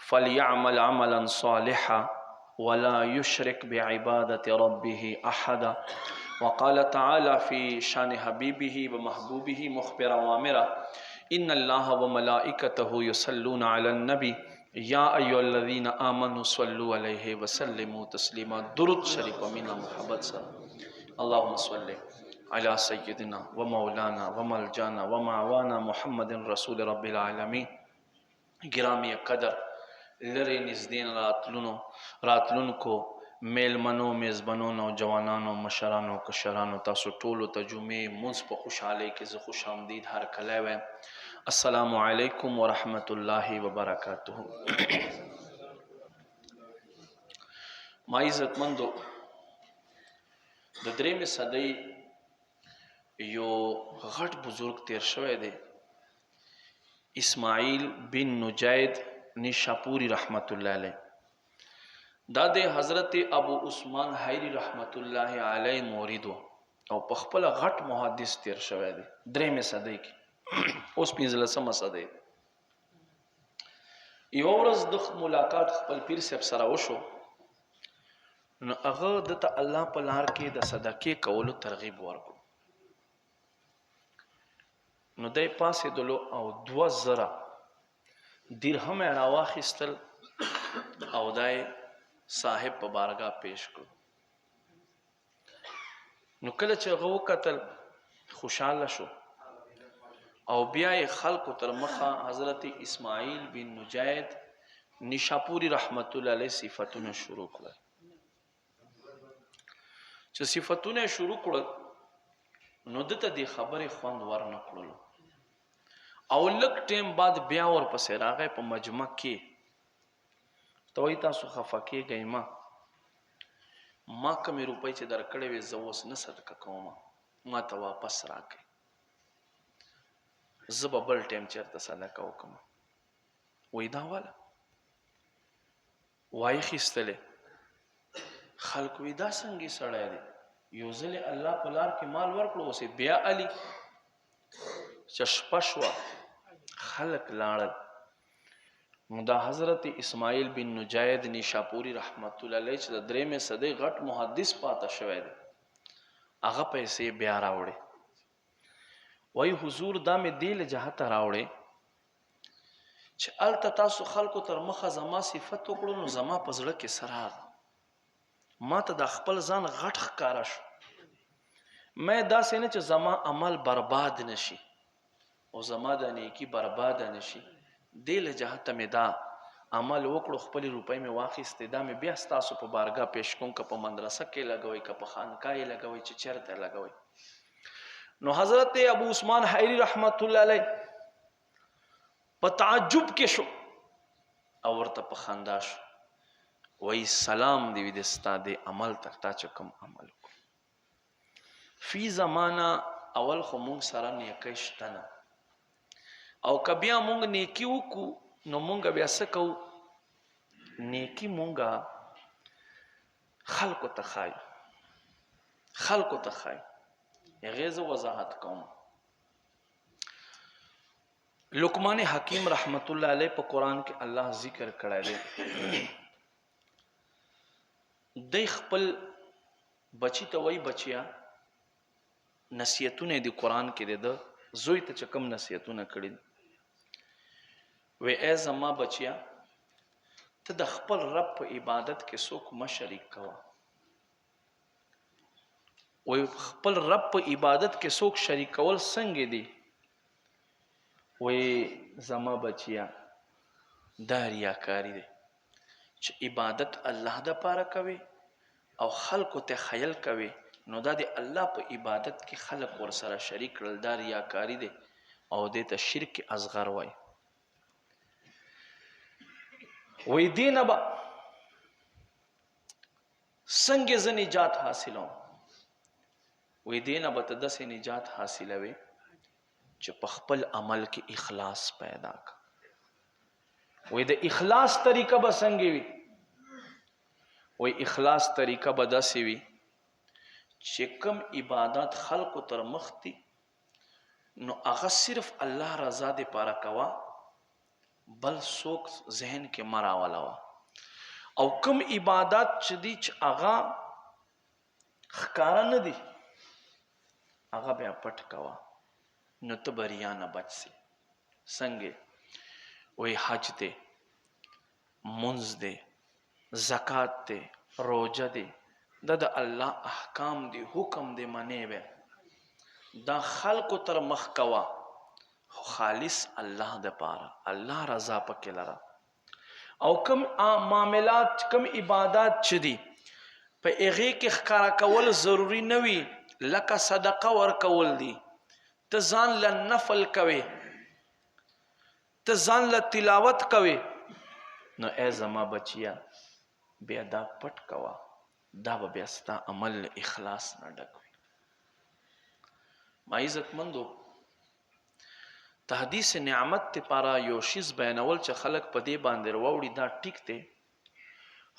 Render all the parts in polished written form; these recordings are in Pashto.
فلیعمل عملا صالحا ولا يشرك بعبادة ربه أحدا. وقال تعالى في شان حبيبه ومحبوبه مخبرا وامرا إن الله وملائكته يصلون على النبي يا أيها الذين آمنوا صلوا عليه وسلموا تسليما. درود شریف امین محبت سره اللهم صل على سيدنا ومولانا وملجانا ومعوانا محمد رسول رب العالمين. گرامی قدر لری نزدین راتلونکو میلمنو میزبانو نوجوانانو مشرانو کشرانو تاسو ټولو ته جمعې مونځ په خوشحالۍ کې زه خوش آمدید هر کلی وایم. السلام علیکم ورحمت الله وبرکاتہ. ما عزتمندو د درېمې صدۍ یو غټ بزرگ تیر شوی دی، اسماعیل بن نجید نیشاپوری رحمت الله علیه. دا د حضرت ابو عثمان حیری رحمت الله علیه مورید و او په خپل غټ محدث تیر شوی دی درېمې صدۍ کې. اوس 15مه صدۍ. یو ورځ د ملاقات خپل پیر صاحب سره وشو، نو هغه دته الله په لار کې د صدقې کولو ترغیب ورکړو. نو دی پاسېدلو او 2000 درهم یې راواخیستل او دای صاحب په بارګاه پیش کړو. نو کله چې هغه وکتل خوشحاله شو او بیا یې خلکو تر مخه حضرت اسماعیل بن نجید نیشاپوری رحمت الله علیه صفتونه شروع کړل. چې صفتونه شروع کړل نو دته د خبرې خوند ورنه کړلو او لږ ټیم بعد بیا ورپسې راغی په مجمع کې. ته وایي تاسو خفه کېږئ، ما کمې روپۍ چې درکړې وې زه اوس نه صدقه کوم، ما ته واپس راکړئ، زه به بل ټیم چېرته صدقه وکړم. وایي دا واله وایخیستلې. خلکو وایي دا څنګه سړی دی، یو ځل الله په لار کې مال ورکړو اوس بیا علي. چې شپه شوه خلک لاړل، نو دا حضرت اسماعیل بن نجید نیشاپوری رحمت الله علیه چې د درېمې صدۍ غټ محدث پاته شوی دی، هغه پیسې بیا راوړې. وایي حضور دا مې دې له جهته راوړې چې هلته تاسو خلکو تر مخه زما صفت وکړو، نو زما په زړه کې څه راغله، ما ته د خپل ځان غټ ښکاره شو. مې داسې نه چې زما عمل برباد نشي او زما د نیکي برباد نشي، دې له جهته مې دا عمل وکړو، خپلې روپۍ مې واخیستې، دا مې بیا ستاسو په بارګاه پیش کوم، که په مدرسه کې لګوئ که په خانقاه یې لګوئ چې چېرته لګوئ. نو حضرت ابو عثمان حیری رحمت الله علیه په تعجب کې شو او ورته په خندا شو. وایي سلام دی وي د ستا دې عمل ته، تا چې کوم عمل وکړو. فی زمانه اول خو مونږ سره نیکۍ شته نه، او که بیا مونږ نیکي وکړو نو مونږ بیا څه کوو، نیکي مونږ خلکو ته ښایو، خلکو ته ښایو. هغې زه وضاحت کوم. لقمان حکیم رحمت الله علیه په قرآن کې الله ذکر کړی دی، دی خپل بچی ته وایي بچیا نصیحتونه دي قرآن کې دی، د زوی ته چې کوم نصیحتونه کړي دي، وی ای زما بچیا ته د خپل رب په عبادت کې څوک مه شریک کوه. وی خپل رب په عبادت کې څوک شریک کول څنګه دي؟ وی زما بچیا دا ریاکاری دی چې عبادت الله د پاره کوي او خلکو ته خیل کوي، نو دا د الله په عبادت کې خلق ورسره شریک کړل، دا ریاکاری دی او دې ته شرک اصغر وایي. وی دې نه به څنګه زه نجات حاصلوم؟ وی دې نه به ته داسې نجات حاصلوې چې په خپل عمل کې اخلاص پیدا کړه. وی د اخلاص طریقه به څنګه وي؟ وی اخلاص طریقه به داسې وي چې کوم عبادت خلقو تر مخ دي نو هغه صرف الله رضا دې پاره کوه بل څوک ذهن کې مه راولوه. او کم عبادات چې دي چې هغه ښکاره نه دي هغه بیا پټ کوه، نو ته به ریا نه بچ سي. څنګه؟ وی حج دی، منځ دی، زکات دی، روجه دی، دا د الله احکام دی، حکم دی، منې بیا دا خلکو تر مخ کوه خو خالص الله دپاره، الله رضا پکې لره. او کم معاملات کم عبادات چې دي په هغې کې ښکاره کول ضروري نه وي، لکه صدقه ورکول دي، ته ځان له نفل کوې، ته ځان له تلاوت کوې، نو ای زما بچیا بیا دا پټ کوه، دا به بیا ستا عمل له اخلاص نه ډک وي. ما عزتمندو تحدیث نعمت دپاره یو شیز بیانول چې خلک په دې باندې راوړي دا ټیک دی،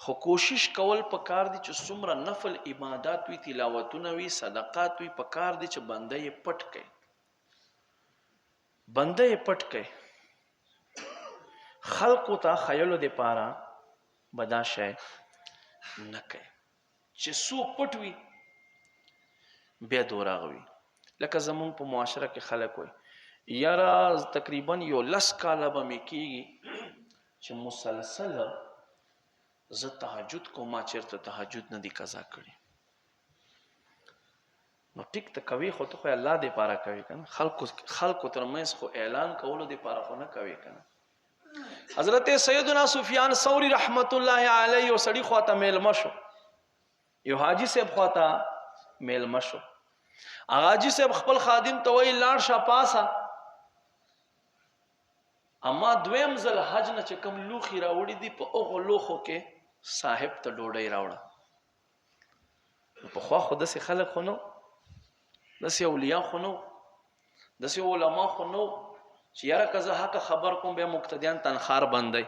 خو کوشش کول پکار دي چې څومره نفل عبادات وي، تلاوتونه وي، صدقات وي، پکار دي چې بنده یې پټ کړي، بنده یې پټ کړي. خلقو ته خیلو دپاره به دا شی نه کوي چې څو پټ وي بیا دوراغ وي. لکه زمونږ په معاشره کې خلک وایي یاره تقریبا یو 10 کاله به مې کېږي چې مسلسل زه تهجد کوم، ما چېرته تهجد نه دي قضا کړي. نو ټیک ته کوي خو ته خو الله دپاره کوي که نه، خلکو تر منځ خو اعلان کولو دپاره خو نه کوي که نه. حضرت سیدنا سفیان ثوری رحمت الله علیه یو سړي خواته میلمه شو، یو حاجي صاحب خواته میلمه شو. هغه حاجي صاحب خپل خادم ته وایي لاړ شه پاسه، اما دویم ځل حج نه چې کوم لوښي راوړي دي په هغو لوښو کې صاحب ته ډوډۍ راوړه. پخوا خو داسې خلک خو نه و، داسې اولیا خو نه و، داسې علما خو نه و چې یاره که زه حق خبر کوم بیا مقتدیان تنخار بندی.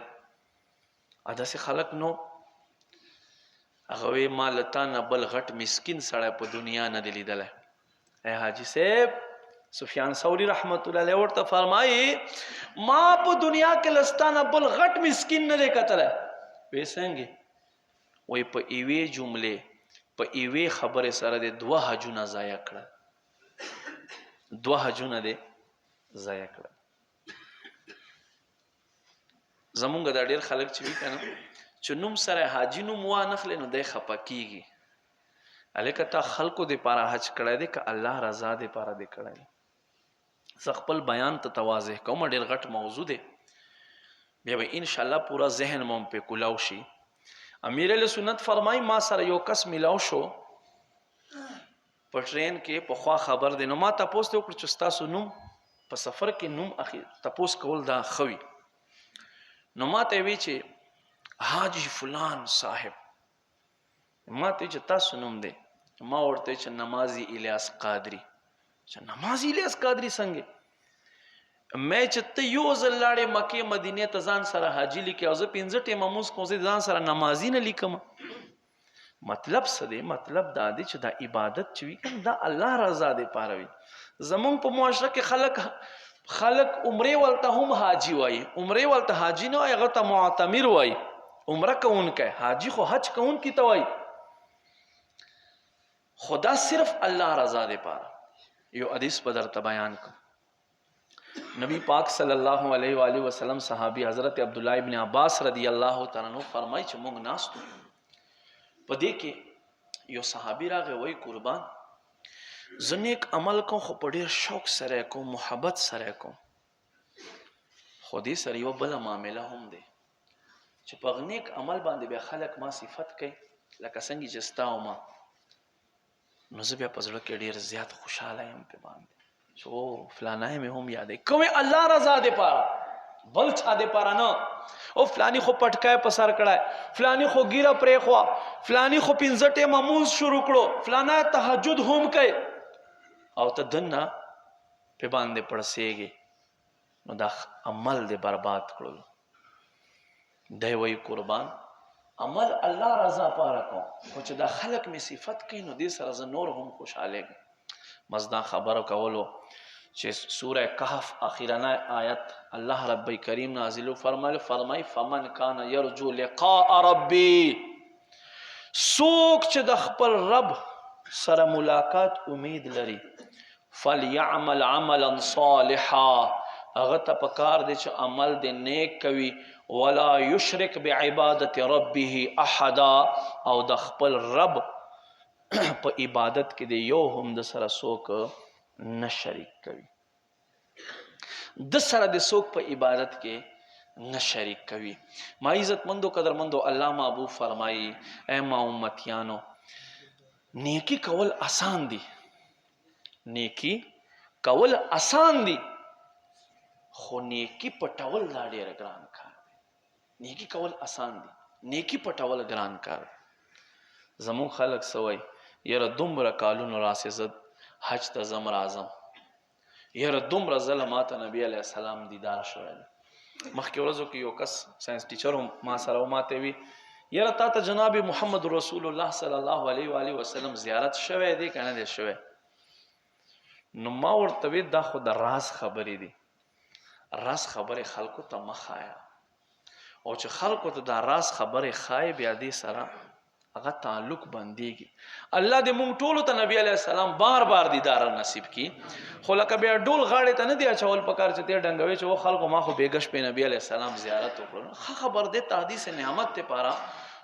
داسې خلک نو هغه وی ما له تا نه بل غټ مسکین سړی په دنیا نه دی لیدلی. ای حاجي صاحب سفیان ثوری رحمت الله علیه ورته فرمایي ما په دنیا کې له ستا نه بل غټ مسکین نه دی کتلی. وی څنګه؟ وی په یوې جملې په یوې خبرې سره د 2 حجونه ضایع کړل، 2 حجونه دی ضایع کړل. زمونږ دا ډېر خلک چې وي که نه چې نوم سره حاجي نوم وانخلې نو دی خفه کېږي. هلکه تا خلکو دپاره حج کړی دی که الله رضا دپاره دی کړی دی؟ زه خپل بیان ته واضح کوم، ډېر غټ موضوع دی، بیا به انشاءالله پورا ذهن مو پې کلاو شي. امیر علیه سنت فرمایي ما سره یو کس میلاو شو په ټرین کې، پخوا خبر دی، نو ما تپوس ته وکړو چې ستاسو نوم په سفر کې نوم تپوس کول دا ښه وي. نو ما ته وی چې حاجی فلان صاحب. ما ته چې تاسو نوم دی؟ ما ورته چې نمازی الیاس قادری. چې نمازی الیاس قادری څنګه؟ مې چې ته یو ځل لاړې مکې مدینې ته ځان سره حاجي لیکې او زه 5 ټیمه مونځ کوم، زه ځان سره نمازي نه لیکم. مطلب څه دی؟ مطلب دا دی چې دا عبادت چې وي که دا الله رضا دپاره وي. زمونږ په معاشره کې خلک عمرې ولته هم حاجي وایي، عمرې ولته حاجي نه وایي، هغه ته معتمر وایي، عمره کوونکی. حاجي خو حج کوونکي ته وایي، خدا صرف الله رضا دپاره. یو حدیث به درته بیان کوم. نبی پاک صلی الله علیه و آله وسلم صحابی حضرت عبداللہ ابن عباس رضی اللہ تعالیٰ عنہ فرمائی چې مونږ ناستو په دې کې یو صحابي راغی وایي قربان زه نیک عمل کوم خو په ډېر شوق سره یې کوم، محبت سره یې کوم، خو دې سره یوه بله معامله هم دی چې په نیک عمل باندې بیا خلک ما صفت کوي لکه څنګه چې ستا او ما، نو زه بیا په زړه کې ډېر زیات خوشحاله یم پې باندې چې او فلانی مې هم یادوي. کومې الله رضا دپاره، بل چا دپاره نه. او فلانی خو پټکی په سر کړی، فلانی خو ګیره پرېښوه، فلانی خو 5 ټیمه مونځ شروع کړو، فلانی تهجد هم کوي، او ته دننه پې باندې پړسېږي، نو دا عمل دې برباد کړلو. دی وایي قربان عمل الله رضا پاره کوم، خو چې دا خلک مې صفت کوي نو دې سره زه نور هم خوشحالېږم. بس دا خبرو کولو چې سوره کهف اخیرنا آیت الله رب کریم نازلو فرمای فمن کان یرجو لقاء ربی، سوک چې د خپل رب سره ملاقات امید لري، فلیعمل عملا صالحا، هغه ته پکار دی چې عمل د نیک کوي، ولا یشرک بعبادت ربه احدا، او د خپل رب په عبادت کې د یو هم د سره څوک نه شریک کوي، د سره د څوک په عبادت کې نه شریک کوي. ما عزت مندو قدر مندو الله محبوب فرمایي اے ما امتیانو، نیکی کول آسان دی، نیکی کول آسان دی، خو نیکی پټول دا ډیر ګران کار دی. نیکی کول آسان دی، نیکی پټول ګران کار دی. زمون خلق سوی یره دومره کالونو راسې زه حج ته ځم راځم، یره دومره ځله ماته نبی علیه السلام دیدار شوی دی. مخکې ورځو کې یو کس ساینس ټیچر ما سره ماته وی یره تا ته جناب محمد رسول الله صلی الله علیه و آله وسلم زیارت شوی دی که نه دی شوی؟ نو ما ورته وی دا خو د راز خبرې دي، راز خبرې خلکو ته مه ښایه، او چې خلکو ته دا راز خبرې ښایې بیا دې سره هغه تعلق بندېږي. الله دې مونږ ټولو ته نبی علیه السلام بار بار دیدار نصیب کی، خو لکه بیا ډول غاړې ته نه دی اچول پکار چې ته ډنګوي چې و خلکو ما خو بېګش په نبی علیه السلام زیارت وکړو. ښه خبر دی تحدیث نعمت ته پاره،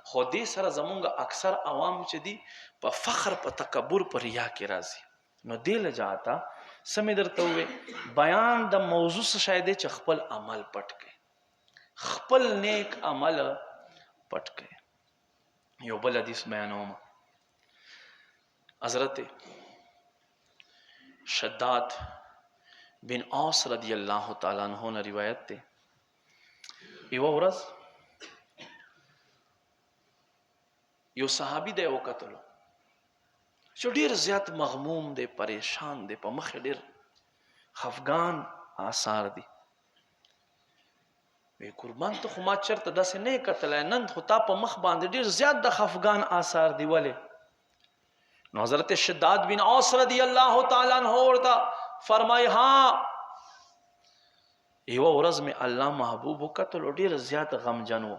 خو دې سره زمونږ اکثر عوام چې دي په فخر په تکبر په ریا کې راځي. نو دې لجاته سمې درته ووې بیان د موضوع څه شی دی چې خپل عمل پټ کړي، خپل نیک عمل پټ کړي. یو بل حدیث بیانوم، حضرت شداد بن اوس رضی الله تعالی عنہ نه روایت ده، یو ورځ یو صحابي دی وکتلو چې ډیر زیات مغموم دی، پریشان دی، په مخ ډیر خفګان آثار دي. وی قربان ته خو ما چرته داسې نه کتلی، نن خو تا په مخ باندې ډیر زیات د خفګان آثار دي، ولې؟ نو حضرت شداد بن اوس رضی الله تعالی عنہ ورته فرمای ها یو ورځ می الله محبوب وکتلو ډیر زیات غمجن و،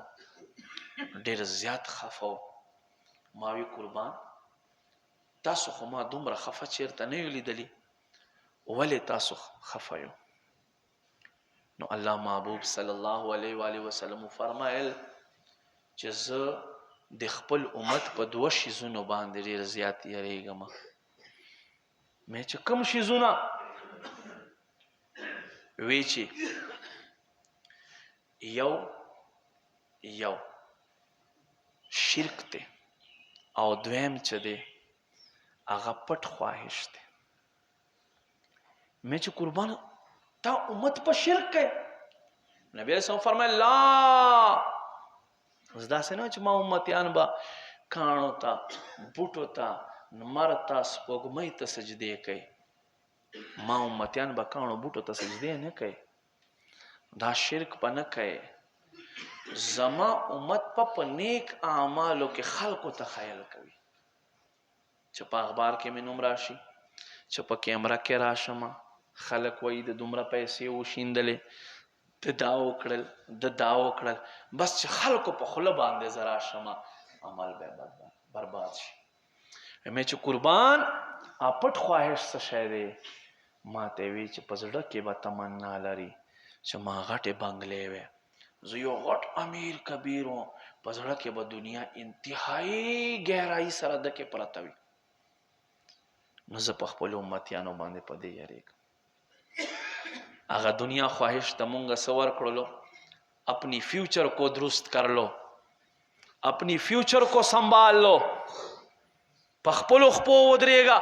ډیر زیات خفه و. ما وی قربان تاسو خو ما دومره خفه چیرته نه یو لیدلی، ولې تاسو خفه یو؟ نو الله محبوب صلی الله علیه و آله وسلم فرمایل چې زه د خپل امت په دوه شیزونو باندې ډیر زیات یریږم. مې چې کوم شیزونه؟ وی چې یو شرک دی، او دویم چې دی هغه پټ خواهش دی. مې چې قربان تا امت په شرک کوي؟ نبی علیہ السلام فرمایل لا، اوس داسې نه چې ما امتیان به کاڼو ته، بوټو ته، لمر ته، سپوږمۍ ته سجدې کوي. ما امتیان به کاڼو بوټو ته سجدې نه کوي، دا شرک به نه کوي. زما امت په نیک اعمالو کې خلکو ته خیال کوي، چې په اخبار کې مې نوم راشي، چې په کیمره کې راشم، خلک وایي د دومره پیسې وشیندلې، د دا وکړل، د دا وکړل، بس چې خلکو په خوله باندې زه راشم عمل به برباد شي. مې چې قربان پټ خواهش څه شی دی؟ ما ته وی چې په زړه کې به تمنا لري چې ما غټې بنګلې وې، زه یو غټ امیر کبیر وم، په زړه کې به دنیا انتهایی ګهرایي سره دکې پرته وي. نو زه په خپلو امتیانو باندې په دې یریږم. اگر دنیا خواہش تمونگا سور کرلو، اپنی فیوچر کو درست کر لو، اپنی فیوچر کو سنبھال لو، پخپلو خپو ودرے گا،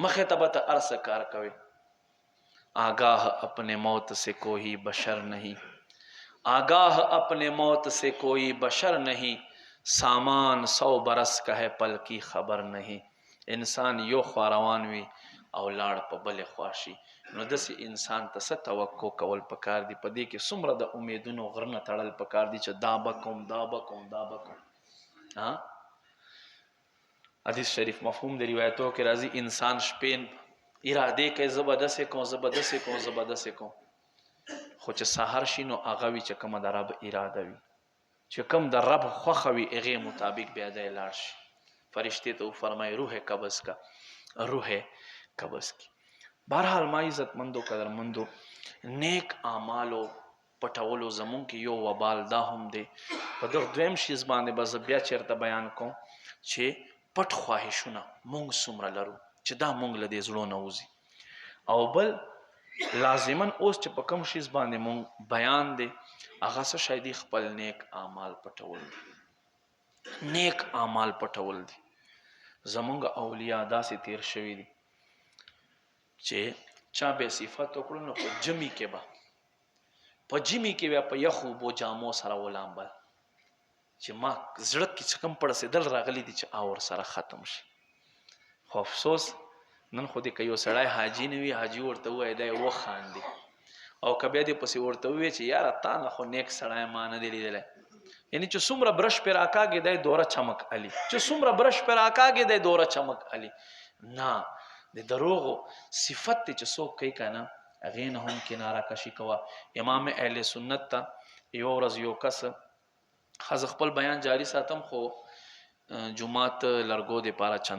مخی تبتا عرص کار کوئی. آگاہ اپنے موت سے کوئی بشر نہیں، آگاہ اپنے موت سے کوئی بشر نہیں، سامان 100 برس کا ہے پل کی خبر نہیں. انسان یو خواروان وی او لاړ په بل خواشي. نو داسې انسان ته څه توقع کول پکار دي؟ په دې کې څومره د امیدونو غرونه تړل پکار دي چې دا به کوم، دا به کوم، دا به کوم. حدیث شریف مفهوم د روایتو کې راځي انسان شپې اراده کوي زبردست کوم زبردست کوم زبردست کوم خو چې سحر شي نو هغه وي چې کومه د رب اراده وي چې کوم د رب خوښه وي هغې مطابق بیا دی لاړ شي فرشتې ته وفرمایي روح قبض کا روح قبض کی بهرحال ما عزتمندو قدرمندو نیک اعمالو پټولو زمونږ کې یو وبال دا هم دی په دغه دویم شیز باندې به زه بیا چېرته بیان کوم چې پټ خواهشونه مونږ څومره لرو چې دا مونږ له دې زړو نه وځي او بل لازما اوس چې په کوم شیز باندې مونږ بیان دی هغه څه شی دی خپل نیک اعمال پټول دي نیک اعمال پټول دي زمونږ اولیاء داسې تیر شوي دي چې چا به صفت وکړو نو په جمی کې به په جمی کې به په یخو بو جامو سره ولامبل چې ما زړه کې چې کوم پړسېدل راغلی دي چې اور سره ختم شي خو افسوس نن خو دې که یو سړی حاجي نه وي حاجي ورته ووایي دی وخاندي او که بیا دې پسې ورته ووایي چې یاره تا نه خو نیک سړی ما نه دی لیدلی یعنی چې څومره برش پې راکاږې دی دوره چمک علي چې څومره برش پې راکاږې دی دوره چمک علي نه د دروغو صفت دی چې څوک کوي که نه هغې نه هم کناره کشي کوه امام اهل سنت ته یوه ورځ یو کس ښه زه خپل بیان جاري ساتم خو جومات لرګو دپاره چند